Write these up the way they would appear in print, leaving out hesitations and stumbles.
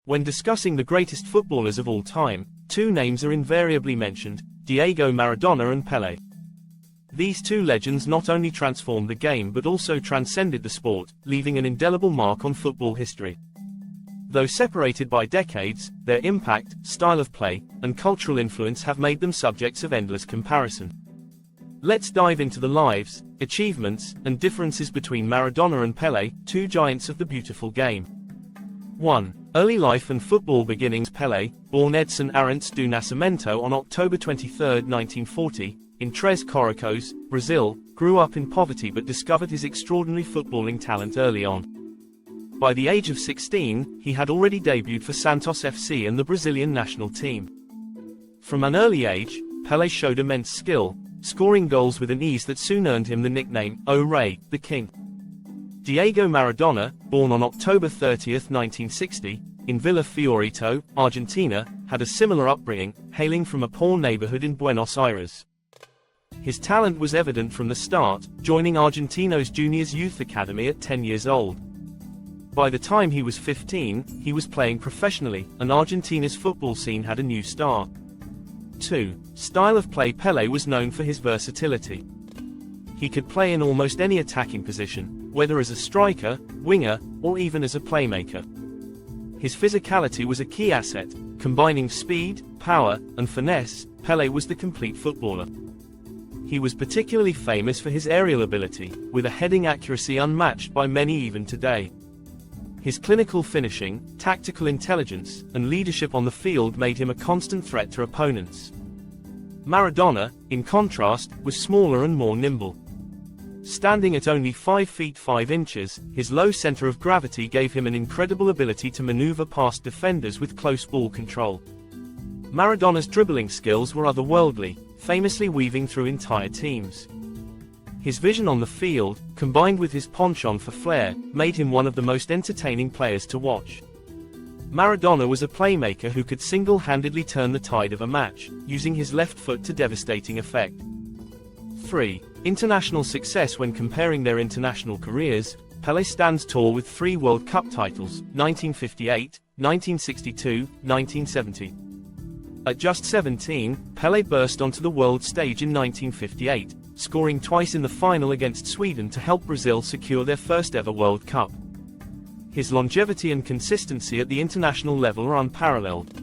When discussing the greatest footballers of all time, two names are invariably mentioned: Diego Maradona and Pelé. These two legends not only transformed the game but also transcended the sport, leaving an indelible mark on football history. Though separated by decades, their impact, style of play, and cultural influence have made them subjects of endless comparison. Let's dive into the lives, achievements, and differences between Maradona and Pelé, two giants of the beautiful game. 1. Early life and football beginnings. Pelé, born Edson Arantes do Nascimento on October 23, 1940, in Três Corações, Brazil, grew up in poverty but discovered his extraordinary footballing talent early on. By the age of 16, he had already debuted for Santos FC and the Brazilian national team. From an early age, Pelé showed immense skill, scoring goals with an ease that soon earned him the nickname, O Rei, the King. Diego Maradona, born on October 30, 1960, in Villa Fiorito, Argentina, had a similar upbringing, hailing from a poor neighborhood in Buenos Aires. His talent was evident from the start, joining Argentino's Juniors Youth Academy at 10 years old. By the time he was 15, he was playing professionally, and Argentina's football scene had a new star. 2. Style of play. Pelé was known for his versatility. He could play in almost any attacking position, whether as a striker, winger, or even as a playmaker. His physicality was a key asset, combining speed, power, and finesse. Pelé was the complete footballer. He was particularly famous for his aerial ability, with a heading accuracy unmatched by many even today. His clinical finishing, tactical intelligence, and leadership on the field made him a constant threat to opponents. Maradona, in contrast, was smaller and more nimble. Standing at only 5 feet 5 inches, his low center of gravity gave him an incredible ability to maneuver past defenders with close ball control. Maradona's dribbling skills were otherworldly, famously weaving through entire teams. His vision on the field, combined with his penchant for flair, made him one of the most entertaining players to watch. Maradona was a playmaker who could single-handedly turn the tide of a match, using his left foot to devastating effect. 3. International success. When comparing their international careers, Pelé stands tall with 3 World Cup titles, 1958, 1962, 1970. At just 17, Pelé burst onto the world stage in 1958, scoring twice in the final against Sweden to help Brazil secure their first ever World Cup. His longevity and consistency at the international level are unparalleled.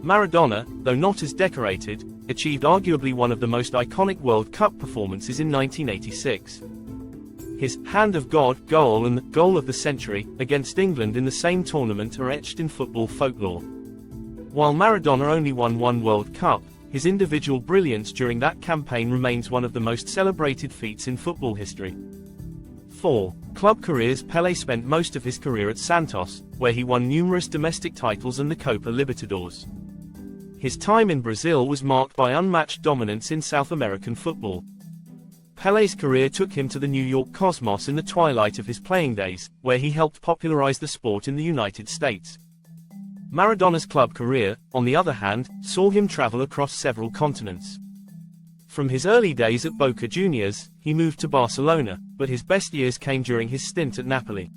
Maradona, though not as decorated, achieved arguably one of the most iconic World Cup performances in 1986. His "Hand of God" goal and the "Goal of the Century" against England in the same tournament are etched in football folklore. While Maradona only won 1 World Cup, his individual brilliance during that campaign remains one of the most celebrated feats in football history. 4. Club careers. Pelé spent most of his career at Santos, where he won numerous domestic titles and the Copa Libertadores. His time in Brazil was marked by unmatched dominance in South American football. Pelé's career took him to the New York Cosmos in the twilight of his playing days, where he helped popularize the sport in the United States. Maradona's club career, on the other hand, saw him travel across several continents. From his early days at Boca Juniors, he moved to Barcelona, but his best years came during his stint at Napoli.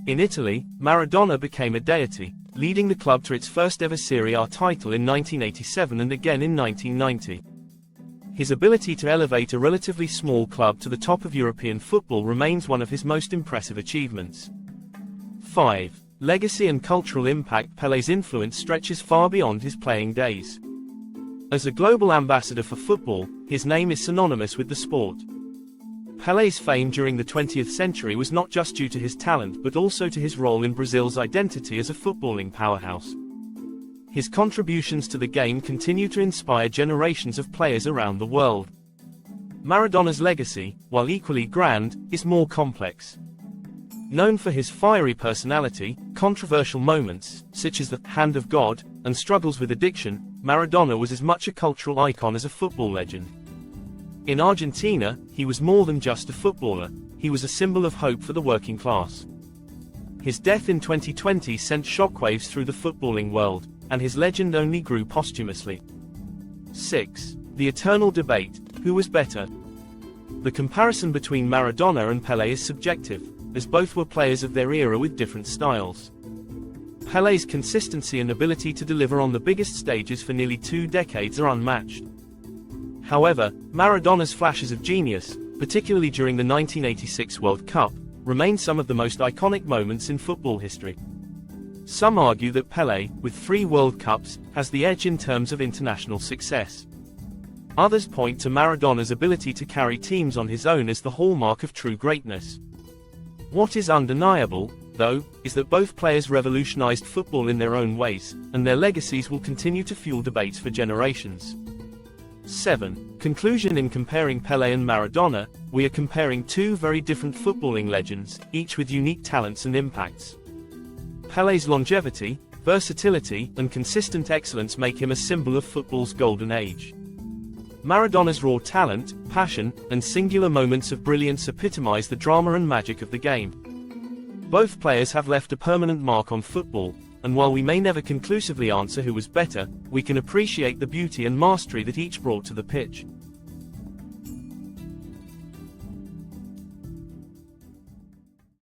In Italy, Maradona became a deity, leading the club to its first ever Serie A title in 1987 and again in 1990. His ability to elevate a relatively small club to the top of European football remains one of his most impressive achievements. 5. Legacy and cultural impact. Pelé's influence stretches far beyond his playing days. As a global ambassador for football, his name is synonymous with the sport. Pelé's fame during the 20th century was not just due to his talent but also to his role in Brazil's identity as a footballing powerhouse. His contributions to the game continue to inspire generations of players around the world. Maradona's legacy, while equally grand, is more complex. Known for his fiery personality, controversial moments, such as the "Hand of God," and struggles with addiction, Maradona was as much a cultural icon as a football legend. In Argentina, he was more than just a footballer, he was a symbol of hope for the working class. His death in 2020 sent shockwaves through the footballing world, and his legend only grew posthumously. 6. The eternal debate: who was better? The comparison between Maradona and Pelé is subjective, as both were players of their era with different styles. Pelé's consistency and ability to deliver on the biggest stages for nearly 2 decades are unmatched. However, Maradona's flashes of genius, particularly during the 1986 World Cup, remain some of the most iconic moments in football history. Some argue that Pelé, with 3 World Cups, has the edge in terms of international success. Others point to Maradona's ability to carry teams on his own as the hallmark of true greatness. What is undeniable, though, is that both players revolutionized football in their own ways, and their legacies will continue to fuel debates for generations. 7. Conclusion. In comparing Pelé and Maradona, we are comparing 2 very different footballing legends, each with unique talents and impacts. Pelé's longevity, versatility, and consistent excellence make him a symbol of football's golden age. Maradona's raw talent, passion, and singular moments of brilliance epitomize the drama and magic of the game. Both players have left a permanent mark on football, and while we may never conclusively answer who was better, we can appreciate the beauty and mastery that each brought to the pitch.